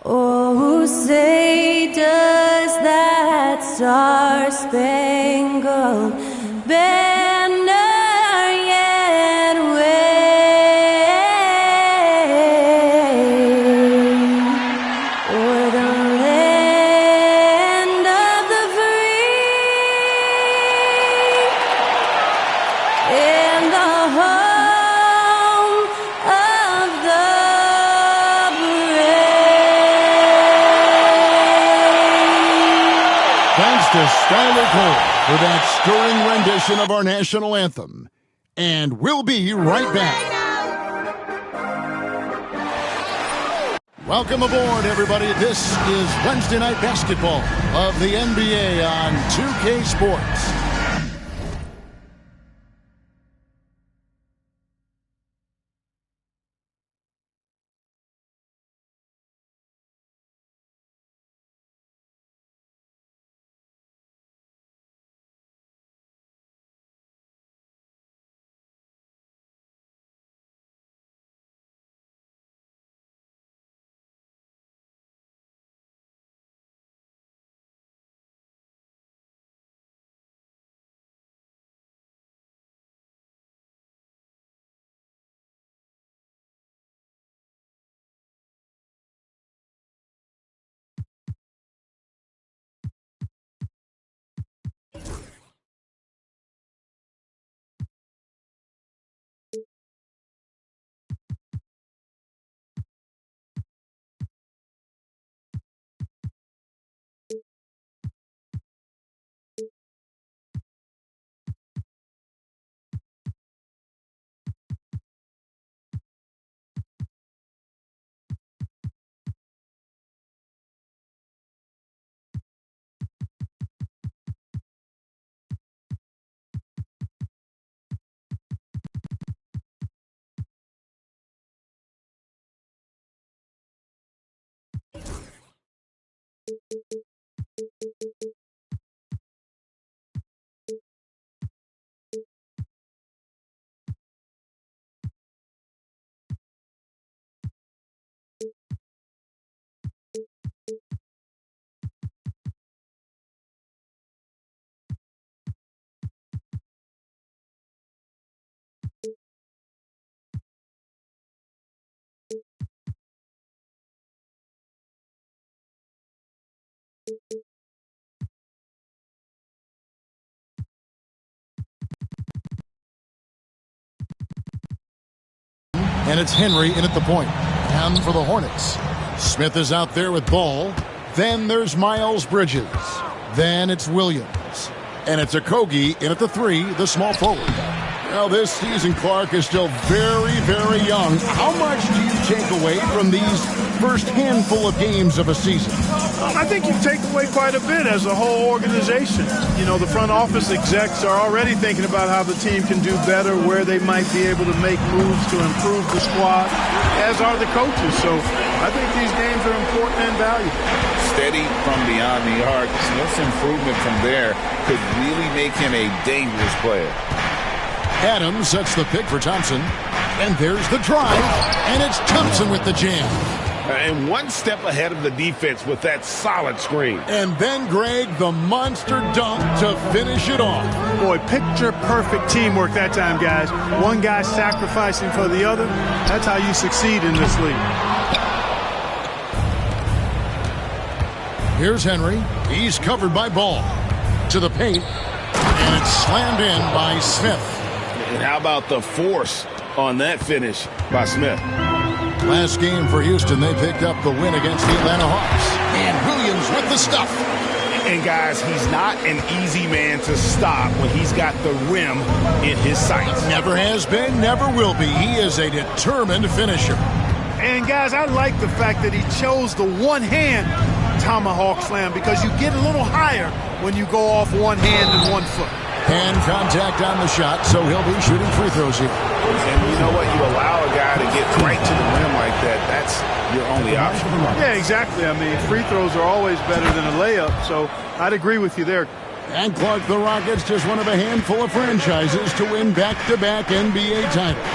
Oh, say does that star-spangled banner yet wave o'er the land of the free and the home of the Thanks to Skylar Cole for that stirring rendition of our national anthem. And we'll be right back. Welcome aboard, everybody. This is Wednesday Night Basketball of the NBA on 2K Sports. And it's Henry in at the point. And for the Hornets, Smith is out there with ball. Then there's Miles Bridges. Then it's Williams. And it's Okogie in at the 3, the small forward. Now this season, Clark is still very, very young. How much do you take away from these first handful of games of a season? I think you take away quite a bit as a whole organization. You know, the front office execs are already thinking about how the team can do better, where they might be able to make moves to improve the squad, as are the coaches. So I think these games are important and valuable. Steady from beyond the arc. Smith's improvement from there could really make him a dangerous player. Adams sets the pick for Thompson. And there's the drive. And it's Thompson with the jam. And one step ahead of the defense with that solid screen. And then, Greg, the monster dunk to finish it off. Boy, picture-perfect teamwork that time, guys. One guy sacrificing for the other. That's how you succeed in this league. Here's Henry. He's covered by Ball. To the paint. And it's slammed in by Smith. And how about the force on that finish by Smith? Last game for Houston, they picked up the win against the Atlanta Hawks. And Williams with the stuff. And, guys, he's not an easy man to stop when he's got the rim in his sights. Never has been, never will be. He is a determined finisher. And, guys, I like the fact that he chose the one-hand tomahawk slam because you get a little higher when you go off one hand and one foot. And contact on the shot, so he'll be shooting free throws here. And you know what? You allow a guy to get right to the rim like that. That's your only option. Yeah, exactly. I mean, free throws are always better than a layup, so I'd agree with you there. And Clark, the Rockets, just one of a handful of franchises to win back-to-back NBA titles.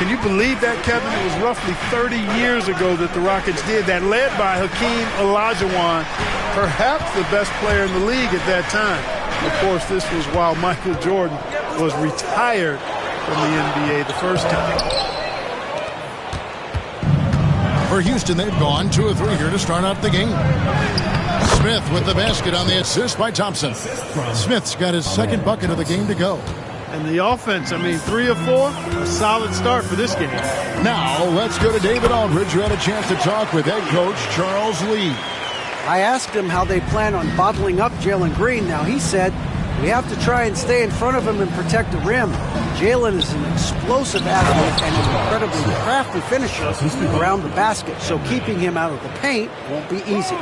Can you believe that, Kevin? It was roughly 30 years ago that the Rockets did that, led by Hakeem Olajuwon, perhaps the best player in the league at that time. Of course, this was while Michael Jordan was retired from the NBA the first time. For Houston, they've gone 2 of 3 here to start out the game. Smith with the basket on the assist by Thompson. Smith's got his second bucket of the game to go. And the offense, I mean, 3 of 4, a solid start for this game. Now, let's go to David Aldridge, who had a chance to talk with head coach Charles Lee. I asked him how they plan on bottling up Jalen Green. Now, he said, we have to try and stay in front of him and protect the rim. Jalen is an explosive athlete and an incredibly crafty finisher around the basket, so keeping him out of the paint won't be easy.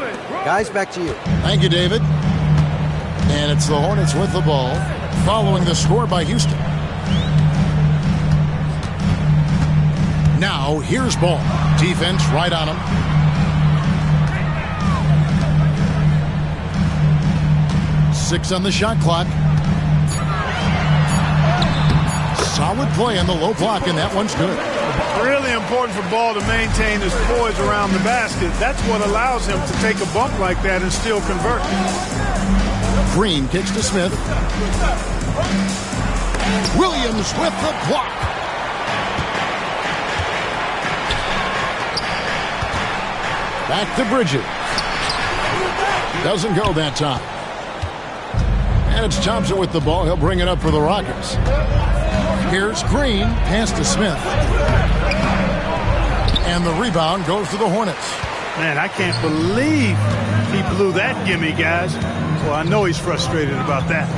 Guys, back to you. Thank you, David. And it's the Hornets with the ball, following the score by Houston. Now, here's Ball. Defense right on him. Six on the shot clock. Solid play on the low block, and that one's good. Really important for Ball to maintain his poise around the basket. That's what allows him to take a bump like that and still convert. Green kicks to Smith. Williams with the block. Back to Bridges. Doesn't go that time. And it's Thompson with the ball. He'll bring it up for the Rockets. Here's Green. Pass to Smith. And the rebound goes to the Hornets. Man, I can't believe he blew that gimme, guys. Well, I know he's frustrated about that.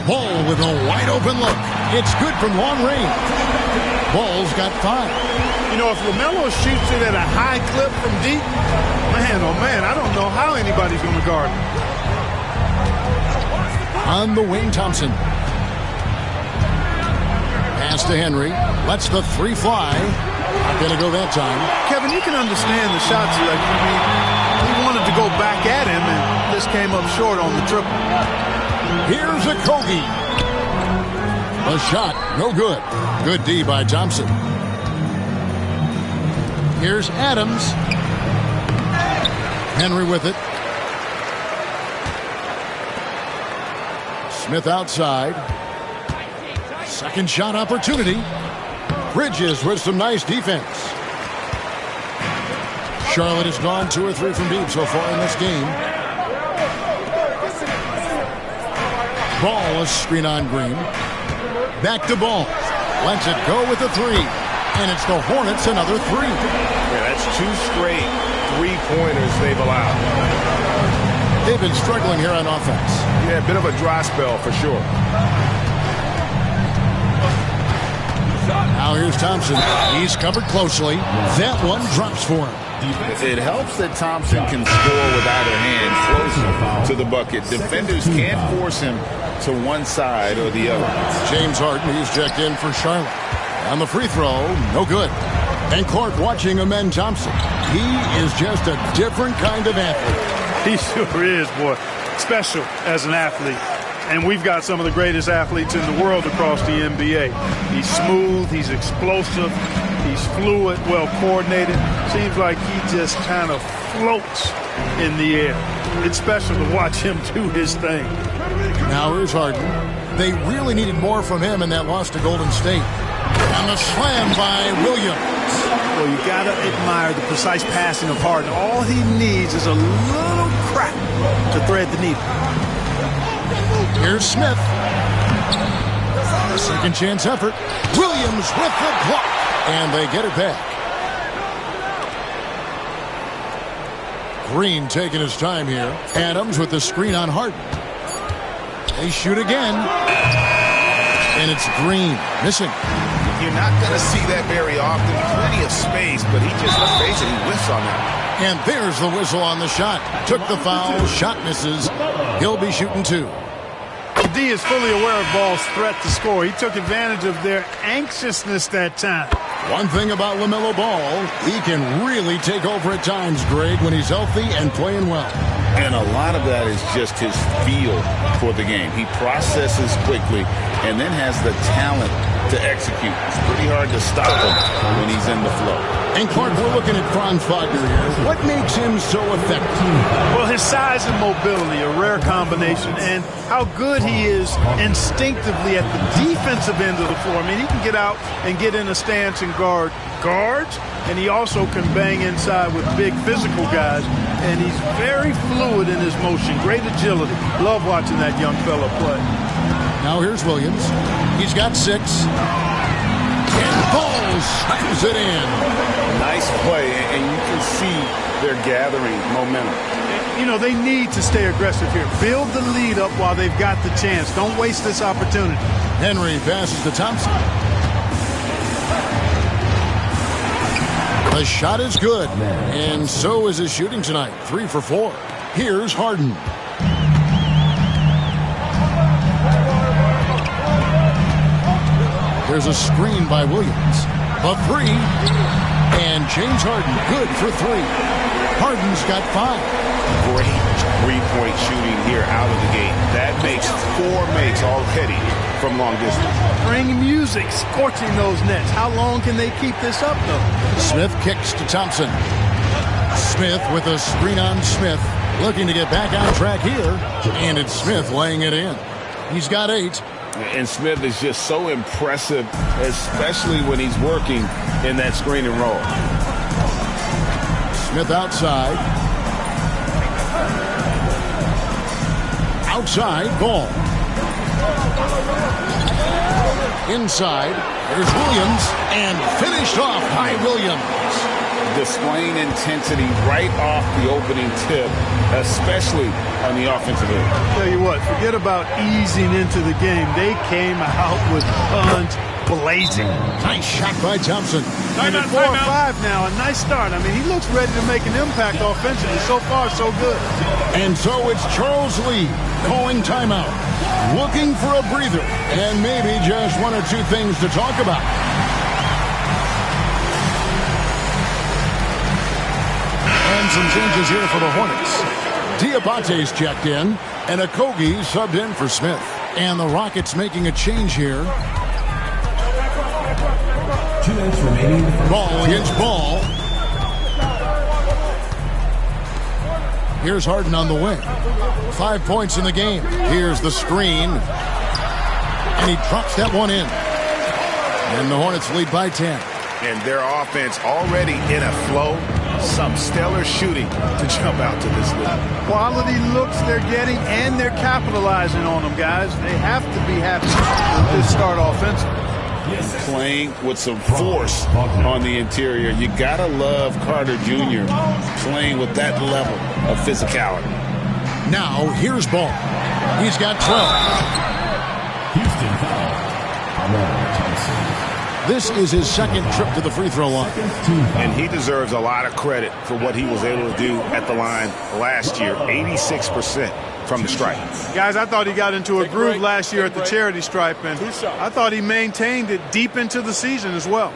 Ball with a wide open look. It's good from long range. Ball's got 5. You know, if LaMelo shoots it at a high clip from deep, man, oh man, I don't know how anybody's going to guard him. On the wing, Thompson. Pass to Henry. Lets the 3 fly. Not going to go that time. Kevin, you can understand the shots. Like, I mean, he wanted to go back at him, and this came up short on the triple. Here's a Kogi. A shot, no good. Good D by Thompson. Here's Adams. Henry with it. Smith outside. Second shot opportunity. Bridges with some nice defense. Charlotte has gone 2 or 3 from deep so far in this game. Ball, a screen on Green. Back to Ball. Lets it go with the 3. And it's the Hornets another 3. Yeah, that's 2 straight 3-pointers they've allowed. They've been struggling here on offense. Yeah, a bit of a dry spell for sure. Now here's Thompson. He's covered closely. That one drops for him. It helps that Thompson can score with either hand close to the bucket. Defenders can't force him to one side or the other. James Harden, he's checked in for Charlotte. On the free throw, no good. And Clark watching Amen Thompson. He is just a different kind of athlete. He sure is, boy. Special as an athlete. And we've got some of the greatest athletes in the world across the NBA. He's smooth, he's explosive, he's fluid, well coordinated. Seems like he just kind of floats in the air. It's special to watch him do his thing. Now here's Harden. They really needed more from him in that loss to Golden State. And the slam by Williams. Well, you got to admire the precise passing of Harden. All he needs is a little crack to thread the needle. Here's Smith. Second chance effort. Williams with the block. And they get it back. Green taking his time here. Adams with the screen on Harden. They shoot again. And it's Green missing. You're not going to see that very often. Plenty of space, but he just, let's face it, he whiffs on that. And there's the whistle on the shot. Took the foul. Shot misses. He'll be shooting 2. D is fully aware of Ball's threat to score. He took advantage of their anxiousness that time. One thing about LaMelo Ball, he can really take over at times, Greg, when he's healthy and playing well. And a lot of that is just his feel for the game. He processes quickly and then has the talent to execute. It's pretty hard to stop him when he's in the flow. And Clark, we're looking at Franz Wagner here. What makes him so effective? Well, his size and mobility, a rare combination, and how good he is instinctively at the defensive end of the floor. I mean, he can get out and get in a stance and guard guards, and he also can bang inside with big physical guys, and he's very fluid in his motion. Great agility. Love watching that young fella play. Now here's Williams. He's got 6. And Ball slams it in. Nice play, and you can see they're gathering momentum. You know, they need to stay aggressive here. Build the lead up while they've got the chance. Don't waste this opportunity. Henry passes to Thompson. The shot is good, and so is his shooting tonight. 3 for 4. Here's Harden. There's a screen by Williams. A 3. And James Harden, good for 3. Harden's got 5. Great three-point shooting here out of the gate. That makes 4 makes already from long distance. Bring music, scorching those nets. How long can they keep this up, though? Smith kicks to Thompson. Smith with a screen on Smith. Looking to get back on track here. And it's Smith laying it in. He's got 8. And Smith is just so impressive, especially when he's working in that screen and roll. Smith outside. Outside, Ball. Inside, there's Williams, and finished off by Williams. Displaying intensity right off the opening tip, especially on the offensive end. Tell you what, forget about easing into the game. They came out with guns blazing. Nice shot by Thompson. And at 4 or 5 now, a nice start. I mean, he looks ready to make an impact offensively. So far, so good. And so it's Charles Lee calling timeout, looking for a breather, and maybe just 1 or 2 things to talk about. And some changes here for the Hornets. Diabate's checked in, and Okogie subbed in for Smith. And the Rockets making a change here. 2 minutes remaining. Ball against Ball. Here's Harden on the wing. 5 points in the game. Here's the screen. And he drops that one in. And the Hornets lead by 10. And their offense already in a flow. Some stellar shooting to jump out to this lead. Quality looks they're getting, and they're capitalizing on them, guys. They have to be happy with this start offensively. Playing with some force on the interior. You gotta love Carter Jr. playing with that level of physicality. Now here's Ball. He's got 12. Houston foul. This is his second trip to the free throw line. And he deserves a lot of credit for what he was able to do at the line last year. 86% from the stripe. Guys, I thought he got into a groove last year at the charity stripe, and I thought he maintained it deep into the season as well.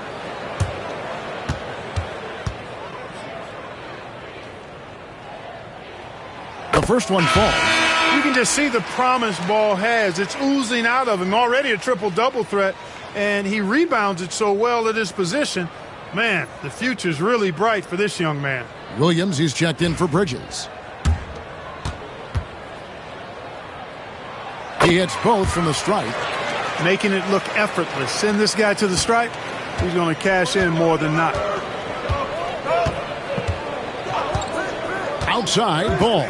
The first one falls. You can just see the promise Ball has. It's oozing out of him. Already a triple-double threat, and he rebounds it so well at his position. Man, the future's really bright for this young man. Williams, he's checked in for Bridges. He hits both from the stripe. Making it look effortless. Send this guy to the stripe. He's going to cash in more than not. Outside, Ball.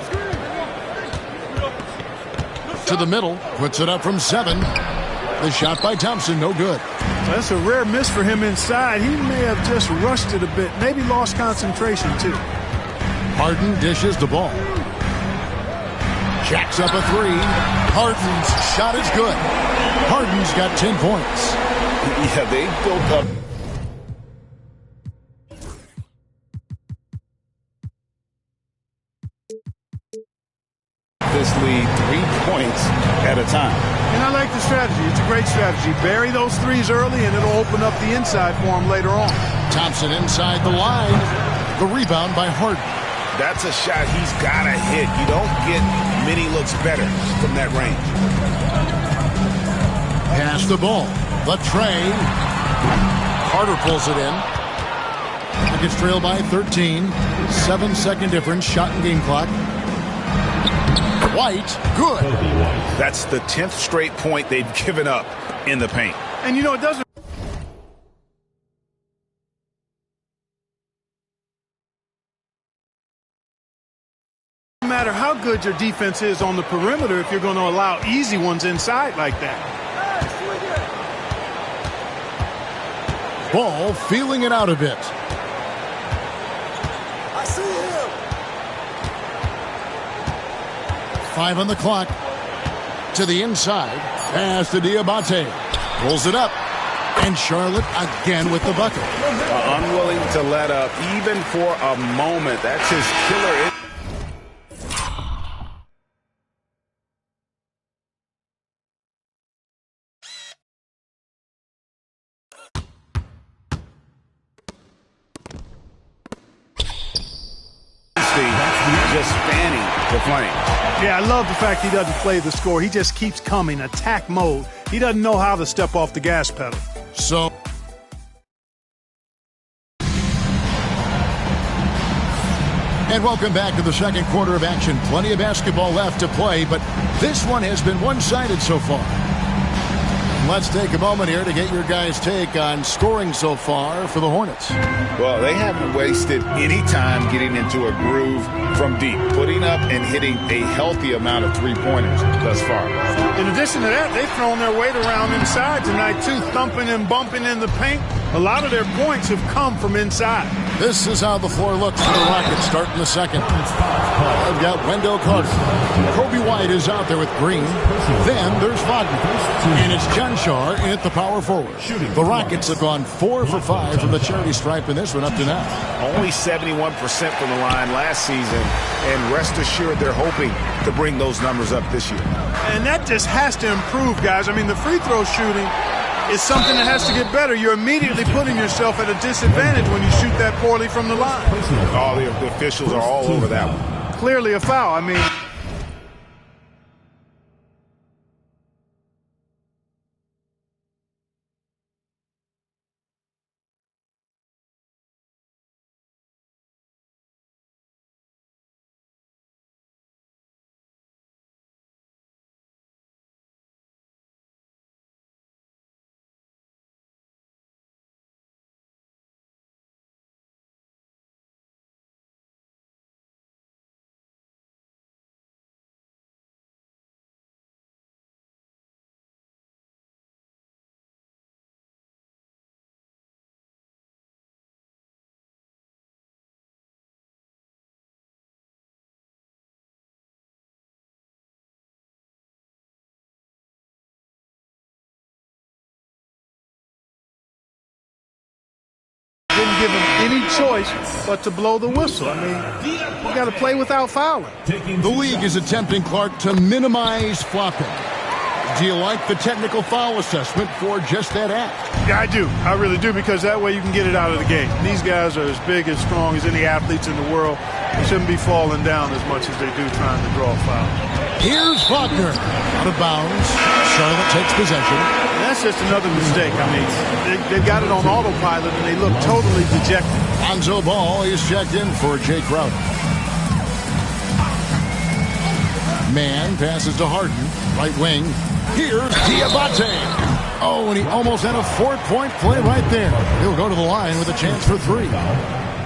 To the middle, puts it up from 7. The shot by Thompson, no good. That's a rare miss for him inside. He may have just rushed it a bit. Maybe lost concentration, too. Harden dishes the ball. Jacks up a 3. Harden's shot is good. Harden's got 10 points. Yeah, they built up. This lead 3 points at a time. And I like the strategy. It's a great strategy. Bury those threes early, and it'll open up the inside for him later on. Thompson inside the line. The rebound by Harden. That's a shot he's got to hit. You don't get many looks better from that range. Pass the ball. The tray. Carter pulls it in. Nuggets trail by 13. 7-second difference. Shot and game clock. White. Good. That's the 10th straight point they've given up in the paint. And, you know, it doesn't matter how good your defense is on the perimeter if you're going to allow easy ones inside like that. Ball feeling it out a bit. I see him. 5 on the clock. To the inside. Pass to Diabate. Pulls it up. And Charlotte again with the bucket. Unwilling to let up even for a moment. That's his killer. Just fanning the flame. Yeah, I love the fact he doesn't play the score. He just keeps coming, attack mode. He doesn't know how to step off the gas pedal. So and welcome back to the second quarter of action. Plenty of basketball left to play, but this one has been one-sided so far. Let's take a moment here to get your guys' take on scoring so far for the Hornets. Well, they haven't wasted any time getting into a groove from deep, putting up and hitting a healthy amount of three-pointers thus far. In addition to that, they've thrown their weight around inside tonight, too, thumping and bumping in the paint. A lot of their points have come from inside. This is how the floor looks for the Rockets starting the second. I've got Wendell Carter. Kobe White is out there with Green. Then there's Wagner. And it's John Shaw in at the power forward. The Rockets have gone 4 for 5 from the charity stripe in this one up to now. Only 71% from the line last season, and rest assured they're hoping to bring those numbers up this year. And that just has to improve, guys. I mean, the free throw shooting is something that has to get better. You're immediately putting yourself at a disadvantage when you shoot that poorly from the line. All the officials are all over that one. Clearly a foul. I mean, didn't give him any choice but to blow the whistle. I mean, you got to play without fouling. The league is attempting, Clark, to minimize flopping. Do you like the technical foul assessment for just that act? Yeah, I do. I really do, because that way you can get it out of the game. These guys are as big, as strong as any athletes in the world. They shouldn't be falling down as much as they do trying to draw fouls. Here's Wagner. Out of bounds. Charlotte takes possession. And that's just another mistake. I mean, they've got it on autopilot, and they look totally dejected. Lonzo Ball is checked in for Jay Crowder. Man passes to Harden. Right wing. Here's Diabate. Oh, and he almost had a 4-point play right there. He'll go to the line with a chance for 3.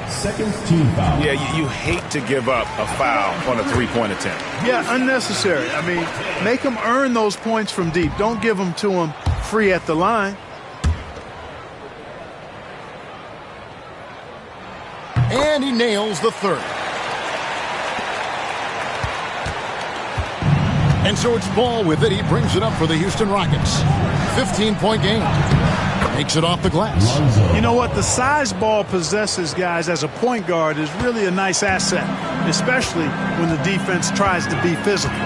Second team foul. Yeah, you hate to give up a foul on a three-point attempt. Yeah, unnecessary. I mean, make them earn those points from deep. Don't give them to them free at the line. And he nails the third. And so it's Ball with it. He brings it up for the Houston Rockets. 15-point game. Makes it off the glass. You know what? The size Ball possesses, guys, as a point guard is really a nice asset, especially when the defense tries to be physical.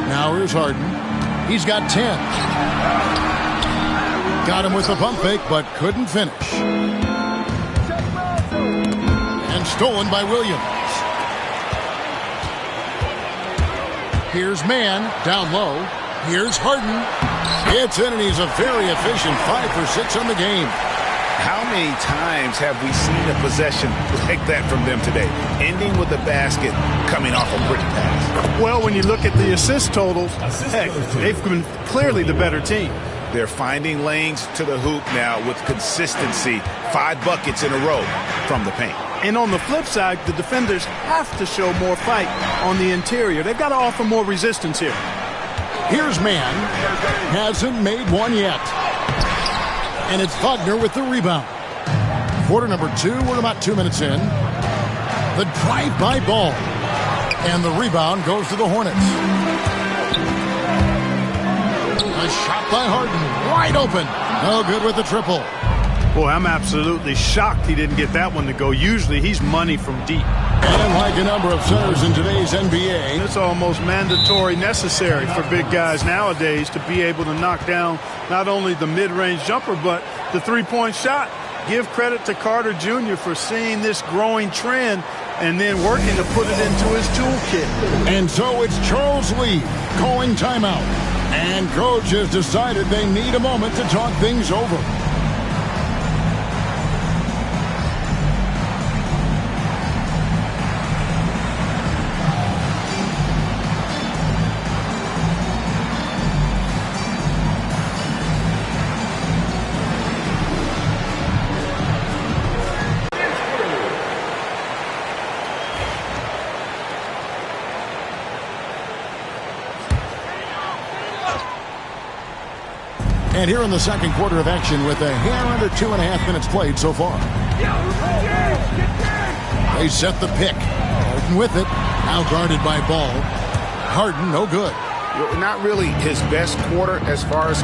Now here's Harden. He's got 10. Got him with a pump fake, but couldn't finish. And stolen by Williams. Here's Mann, down low. Here's Harden. It's in, and he's a very efficient 5 for 6 on the game. How many times have we seen a possession like that from them today? Ending with a basket, coming off a pretty pass. Well, when you look at the assist totals, heck, they've been clearly the better team. They're finding lanes to the hoop now with consistency. 5 buckets in a row from the paint. And on the flip side, the defenders have to show more fight on the interior. They've got to offer more resistance here. Here's Mann. Hasn't made one yet. And it's Wagner with the rebound. Quarter number 2, we're about 2 minutes in. The drive-by ball. And the rebound goes to the Hornets. A shot by Harden. Wide open. No good with the triple. Boy, I'm absolutely shocked he didn't get that one to go. Usually he's money from deep. And like a number of centers in today's NBA, It's almost mandatory necessary for big guys nowadays to be able to knock down not only the mid-range jumper, but the three-point shot. Give credit to Carter Jr. for seeing this growing trend and then working to put it into his toolkit. And so it's Charles Lee calling timeout. And coach has decided they need a moment to talk things over. And here in the second quarter of action with a hair under 2.5 minutes played so far. They set the pick. Harden with it. Now guarded by Ball. Harden, no good. Not really his best quarter as far as